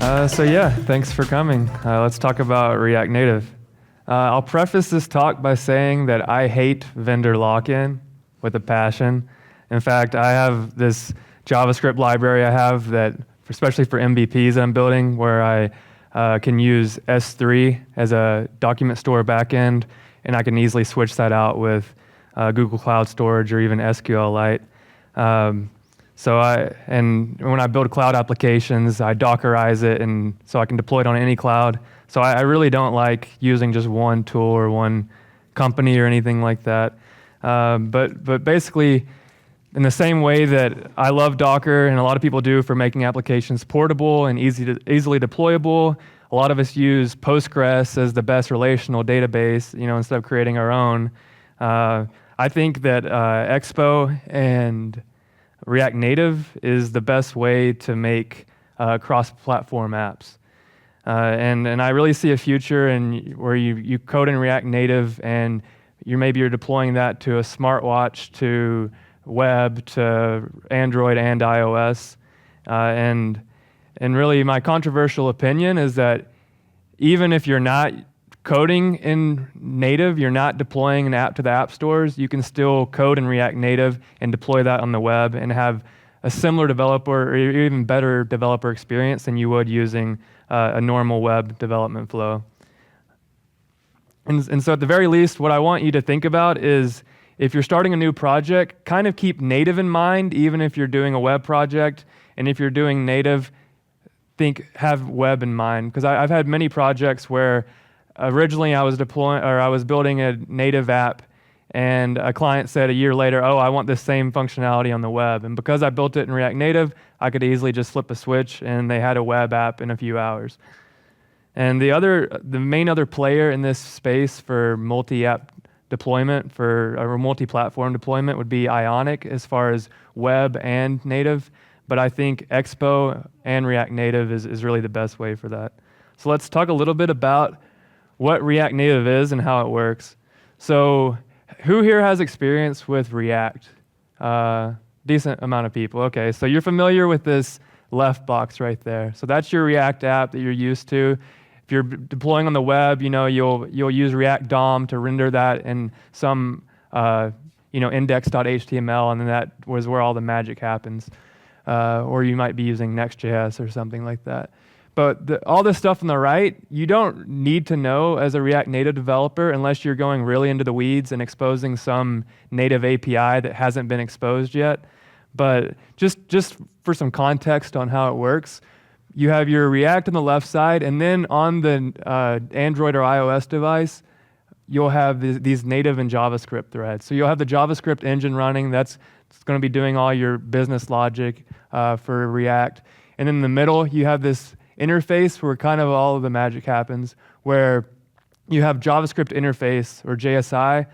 Thanks for coming. Let's talk about React Native. I'll preface this talk by saying that I hate vendor lock-in with a passion. In fact, I have this JavaScript library I have that, especially for MVPs that I'm building, where I can use S3 as a document store backend, and I can easily switch that out with Google Cloud Storage or even SQLite. And when I build cloud applications, I Dockerize it, and so I can deploy it on any cloud. So I really don't like using just one tool or one company or anything like that. But basically, in the same way that I love Docker, and a lot of people do for making applications portable and easily deployable, a lot of us use Postgres as the best relational database, instead of creating our own. I think that Expo and React Native is the best way to make cross-platform apps. And I really see a future where you code in React Native and you're deploying that to a smartwatch, to web, to Android and iOS. And really my controversial opinion is that even if you're not coding in native, you're not deploying an app to the app stores, you can still code in React Native and deploy that on the web and have a similar developer or even better developer experience than you would using a normal web development flow. And so at the very least, what I want you to think about is if you're starting a new project, kind of keep native in mind, even if you're doing a web project. And if you're doing native, have web in mind. Because I've had many projects where originally I was building a native app, and a client said a year later, "Oh, I want the same functionality on the web." And because I built it in React Native, I could easily just flip a switch, and they had a web app in a few hours. And the main other player in this space for multi-app deployment, or multi-platform deployment, would be Ionic as far as web and native. But I think Expo and React Native is really the best way for that. So let's talk a little bit about what React Native is and how it works. So who here has experience with React? Decent amount of people. Okay, so you're familiar with this left box right there. So that's your React app that you're used to. If you're deploying on the web, you'll use React DOM to render that in some index.html, and then that was where all the magic happens. Or you might be using Next.js or something like that. But all this stuff on the right, you don't need to know as a React Native developer unless you're going really into the weeds and exposing some native API that hasn't been exposed yet. But just for some context on how it works, you have your React on the left side, and then on the Android or iOS device, you'll have these native and JavaScript threads. So you'll have the JavaScript engine running. It's going to be doing all your business logic for React. And then in the middle, you have this interface where kind of all of the magic happens, where you have JavaScript interface, or JSI,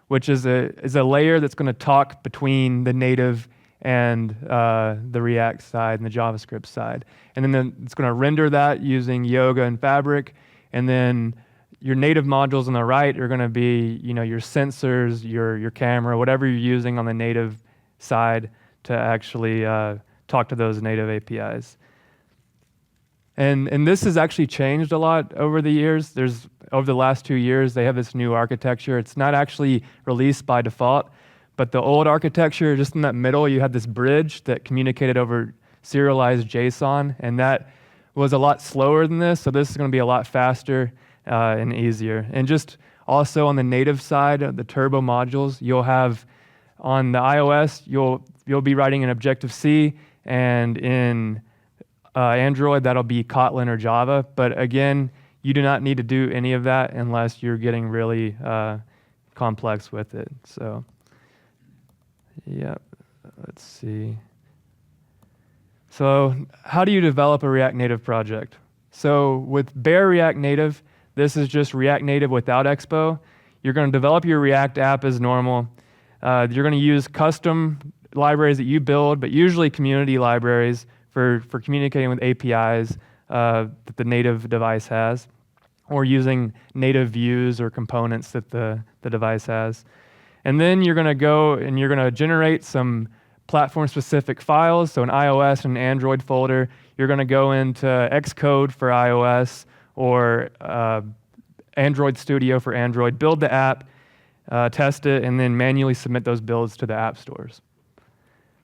which is a layer that's going to talk between the native and the React side and the JavaScript side. And then it's going to render that using Yoga and Fabric. And then your native modules on the right are going to be your sensors, your camera, whatever you're using on the native side to actually talk to those native APIs. And this has actually changed a lot over the years. Over the last 2 years, they have this new architecture. It's not actually released by default, but the old architecture, just in that middle, you had this bridge that communicated over serialized JSON, and that was a lot slower than this, so this is going to be a lot faster and easier. And just also on the native side, the turbo modules, you'll have on the iOS, you'll be writing in Objective-C, and in Android, that'll be Kotlin or Java. But again, you do not need to do any of that unless you're getting really complex with it. So, yeah, let's see. So how do you develop a React Native project? So with bare React Native, this is just React Native without Expo. You're going to develop your React app as normal. You're going to use custom libraries that you build, but usually community libraries for communicating with APIs that the native device has, or using native views or components that the device has. And then you're going to go and you're going to generate some platform-specific files. So an iOS and an Android folder, you're going to go into Xcode for iOS or Android Studio for Android, build the app, test it, and then manually submit those builds to the app stores.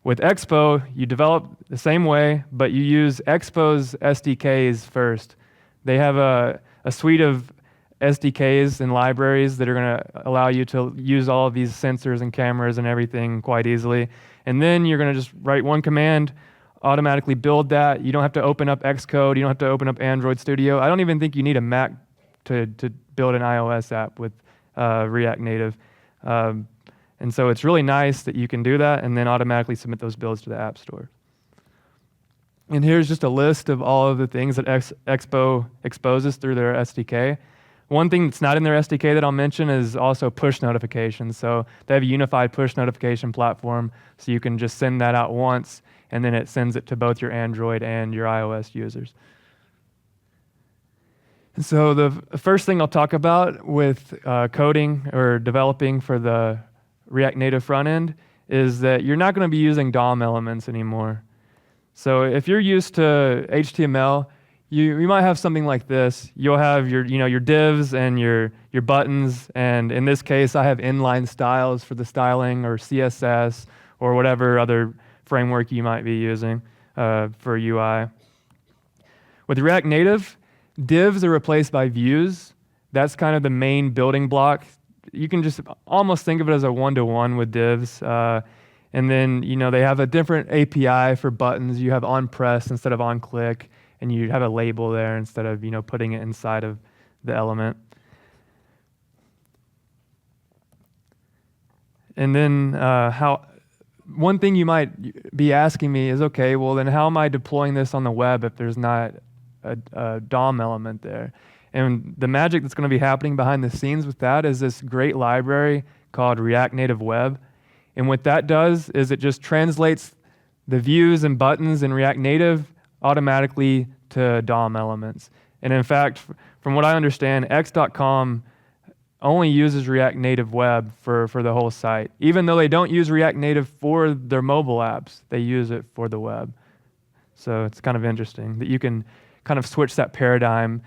With Expo, you develop the same way, but you use Expo's SDKs first. They have a suite of SDKs and libraries that are going to allow you to use all of these sensors and cameras and everything quite easily. And then you're going to just write one command, automatically build that. You don't have to open up Xcode. You don't have to open up Android Studio. I don't even think you need a Mac to build an iOS app with React Native. And so it's really nice that you can do that and then automatically submit those builds to the App Store. And here's just a list of all of the things that Expo exposes through their SDK. One thing that's not in their SDK that I'll mention is also push notifications. So they have a unified push notification platform, so you can just send that out once, and then it sends it to both your Android and your iOS users. And so the first thing I'll talk about with coding or developing for the React Native front end is that you're not going to be using DOM elements anymore. So if you're used to HTML, you might have something like this. You'll have your divs and your buttons, and in this case, I have inline styles for the styling, or CSS, or whatever other framework you might be using for UI. With React Native, divs are replaced by views. That's kind of the main building block. You can just almost think of it as a one-to-one with divs. And then they have a different API for buttons. You have on press instead of on click, and you have a label there instead of putting it inside of the element. And then one thing you might be asking me is, okay, well then how am I deploying this on the web if there's not a DOM element there? And the magic that's going to be happening behind the scenes with that is this great library called React Native Web. And what that does is it just translates the views and buttons in React Native automatically to DOM elements. And in fact, from what I understand, X.com only uses React Native Web for the whole site. Even though they don't use React Native for their mobile apps, they use it for the web. So it's kind of interesting that you can kind of switch that paradigm,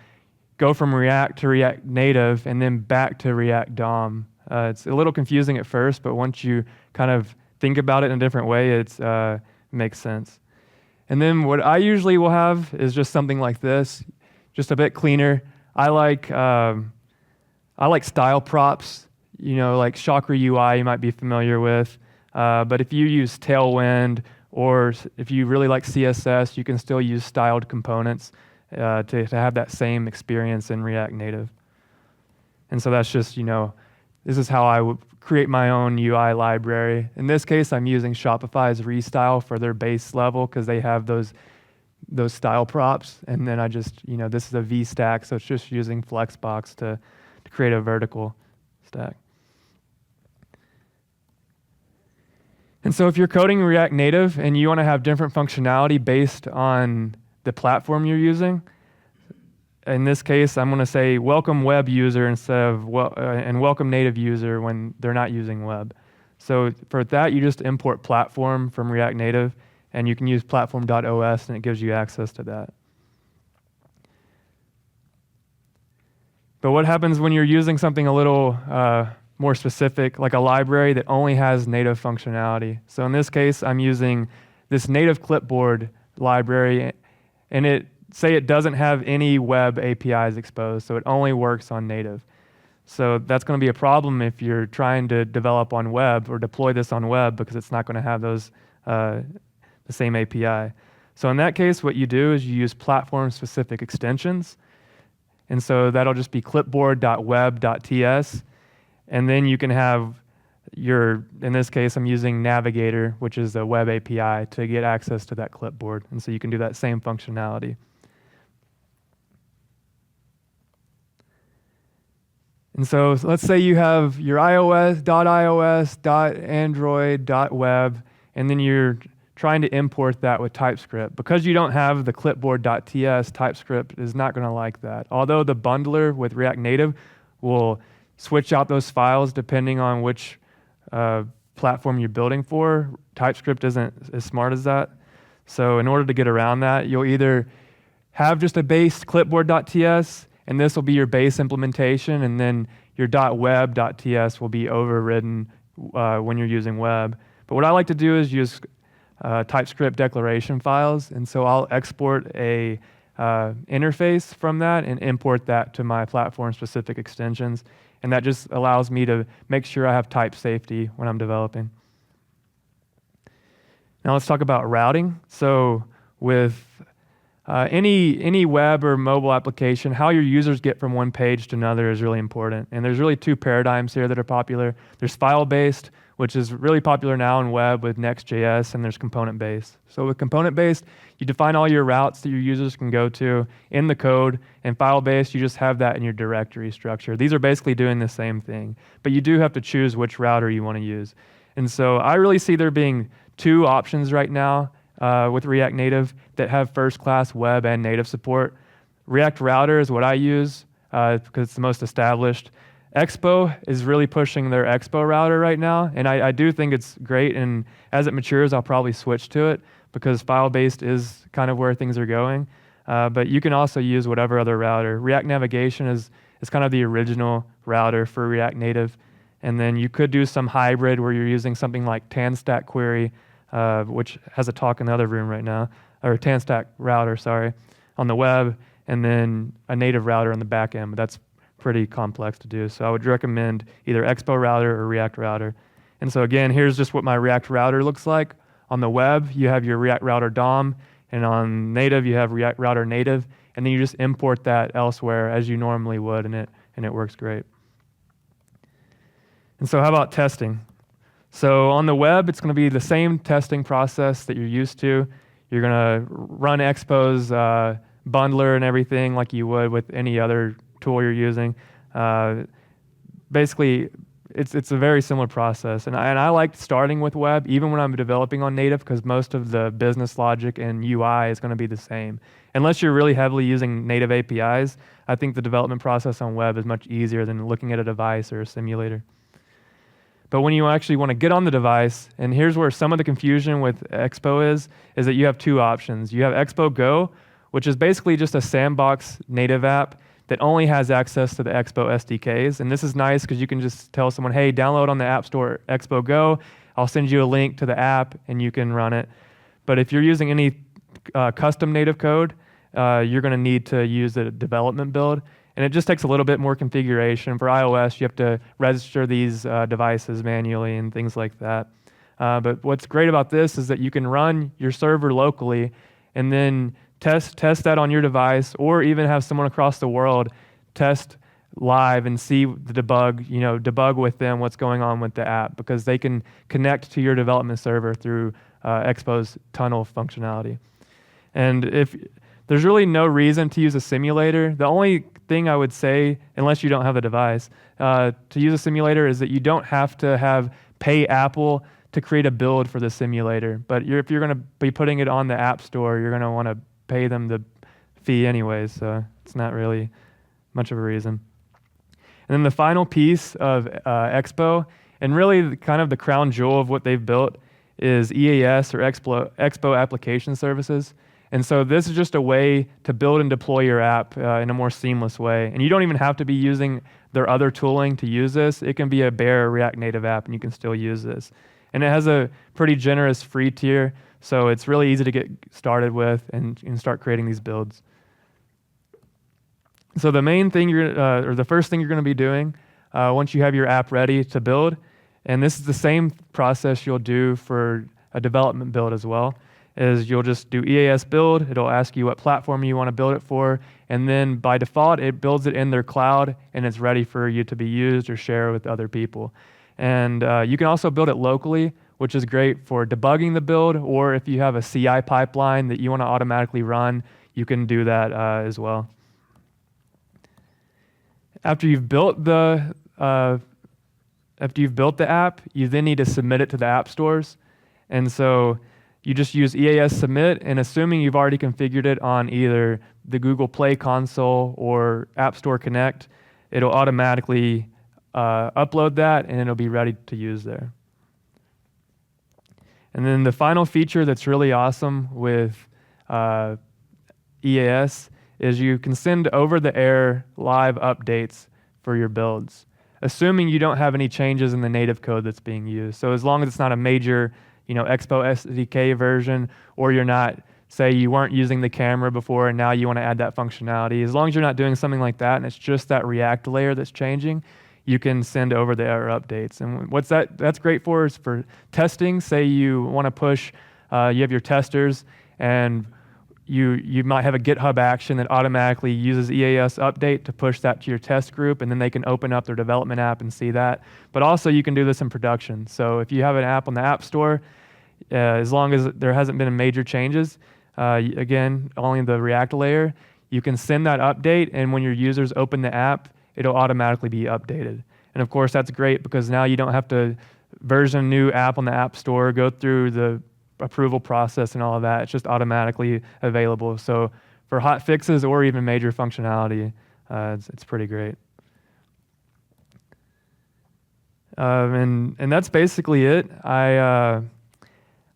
go from React to React Native, and then back to React DOM. It's a little confusing at first, but once you kind of think about it in a different way, it makes sense. And then what I usually will have is just something like this, just a bit cleaner. I like style props, like Chakra UI you might be familiar with. But if you use Tailwind, or if you really like CSS, you can still use styled components to have that same experience in React Native. And so that's just, this is how I would create my own UI library. In this case, I'm using Shopify's Restyle for their base level because they have those style props. And then I just, this is a V stack, so it's just using Flexbox to create a vertical stack. And so if you're coding React Native and you want to have different functionality based on the platform you're using, in this case, I'm going to say welcome web user instead of and welcome native user when they're not using web. So for that, you just import platform from React Native, and you can use platform.os, and it gives you access to that. But what happens when you're using something a little more specific, like a library that only has native functionality? So in this case, I'm using this native clipboard library, and it doesn't have any web APIs exposed, so it only works on native. So that's going to be a problem if you're trying to develop on web or deploy this on web, because it's not going to have those the same API. So in that case, what you do is you use platform-specific extensions. And so that'll just be clipboard.web.ts. And then you can have in this case, I'm using Navigator, which is a web API, to get access to that clipboard. And so you can do that same functionality. And so let's say you have your iOS, Android, web, and then you're trying to import that with TypeScript. Because you don't have the clipboard.ts, TypeScript is not going to like that. Although the bundler with React Native will switch out those files depending on which platform you're building for, TypeScript isn't as smart as that. So in order to get around that, you'll either have just a base clipboard.ts, and this will be your base implementation, and then your .web.ts will be overridden when you're using web. But what I like to do is use TypeScript declaration files, and so I'll export a interface from that and import that to my platform-specific extensions, and that just allows me to make sure I have type safety when I'm developing. Now let's talk about routing. So with any web or mobile application, how your users get from one page to another is really important. And there's really two paradigms here that are popular. There's file-based, which is really popular now in web with Next.js, and there's component-based. So with component-based, you define all your routes that your users can go to in the code, and file-based, you just have that in your directory structure. These are basically doing the same thing, but you do have to choose which router you want to use. And so I really see there being two options right now with React Native that have first-class web and native support. React Router is what I use because it's the most established. Expo is really pushing their Expo router right now, and I do think it's great, and as it matures, I'll probably switch to it because file-based is kind of where things are going. But you can also use whatever other router. React Navigation is kind of the original router for React Native, and then you could do some hybrid where you're using something like TanStack Query, which has a talk in the other room right now, or TanStack Router, sorry, on the web, and then a native router on the back end, but that's pretty complex to do. So I would recommend either Expo Router or React Router. And so again, here's just what my React Router looks like. On the web, you have your React Router DOM, and on native, you have React Router Native, and then you just import that elsewhere as you normally would, and it works great. And so how about testing? So on the web, it's going to be the same testing process that you're used to. You're going to run Expo's bundler and everything like you would with any other tool you're using. Basically, it's a very similar process. And I like starting with web, even when I'm developing on native, because most of the business logic and UI is going to be the same. Unless you're really heavily using native APIs, I think the development process on web is much easier than looking at a device or a simulator. But when you actually want to get on the device, and here's where some of the confusion with Expo is that you have two options. You have Expo Go, which is basically just a sandbox native app that only has access to the Expo SDKs. And this is nice because you can just tell someone, hey, download on the App Store Expo Go. I'll send you a link to the app and you can run it. But if you're using any custom native code, you're going to need to use the development build. And it just takes a little bit more configuration. For iOS, you have to register these devices manually and things like that. But what's great about this is that you can run your server locally and then test that on your device, or even have someone across the world test live and see the debug with them what's going on with the app, because they can connect to your development server through Expo's tunnel functionality. And if there's really no reason to use a simulator, the only thing I would say, unless you don't have a device, to use a simulator is that you don't have to pay Apple to create a build for the simulator. But if you're going to be putting it on the App Store, you're going to want to pay them the fee anyways, so it's not really much of a reason. And then the final piece of Expo, and really kind of the crown jewel of what they've built, is EAS, or Expo Application Services. And so this is just a way to build and deploy your app in a more seamless way. And you don't even have to be using their other tooling to use this. It can be a bare React Native app and you can still use this. And it has a pretty generous free tier, so it's really easy to get started with and start creating these builds. So the main thing or the first thing you're going to be doing once you have your app ready to build, and this is the same process you'll do for a development build as well, is you'll just do EAS build. It'll ask you what platform you want to build it for, and then by default, it builds it in their cloud, and it's ready for you to be used or share with other people. And you can also build it locally, which is great for debugging the build, or if you have a CI pipeline that you want to automatically run, you can do that as well. After you've built the app, you then need to submit it to the app stores. And so you just use EAS submit, and assuming you've already configured it on either the Google Play console or App Store Connect, it'll automatically upload that, and it'll be ready to use there. And then the final feature that's really awesome with EAS is you can send over-the-air live updates for your builds, assuming you don't have any changes in the native code that's being used. So as long as it's not a major, Expo SDK version, or you're not, say you weren't using the camera before and now you want to add that functionality, as long as you're not doing something like that and it's just that React layer that's changing, you can send over-the-air updates. And what's that's great for is for testing. Say you want to push, you have your testers, and you might have a GitHub action that automatically uses EAS update to push that to your test group, and then they can open up their development app and see that. But also you can do this in production. So if you have an app on the App Store, as long as there hasn't been major changes, again, only the React layer, you can send that update, and when your users open the app, it'll automatically be updated. And of course, that's great because now you don't have to version a new app on the App Store, go through the approval process and all of that. It's just automatically available. So for hot fixes or even major functionality, it's pretty great. And that's basically it. I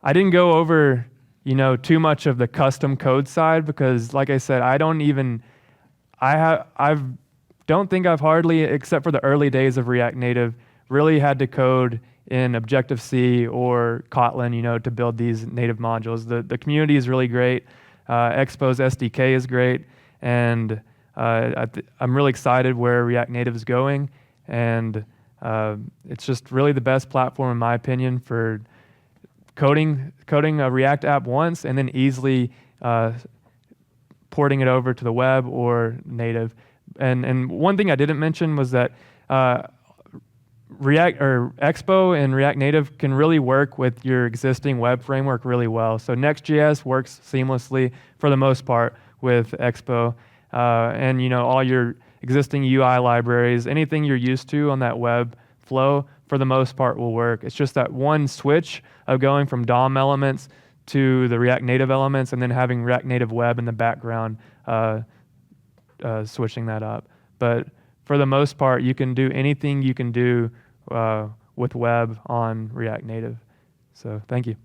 didn't go over too much of the custom code side because, like I said, I don't think I've hardly, except for the early days of React Native, really had to code in Objective-C or Kotlin, to build these native modules. The community is really great. Expo's SDK is great, and I'm really excited where React Native is going, and it's just really the best platform, in my opinion, for coding a React app once and then easily porting it over to the web or native. And one thing I didn't mention was that React or Expo and React Native can really work with your existing web framework really well. So Next.js works seamlessly for the most part with Expo, and all your existing UI libraries, anything you're used to on that web flow, for the most part will work. It's just that one switch of going from DOM elements to the React Native elements, and then having React Native Web in the background, switching that up. But for the most part, you can do anything you can do with web on React Native. So thank you.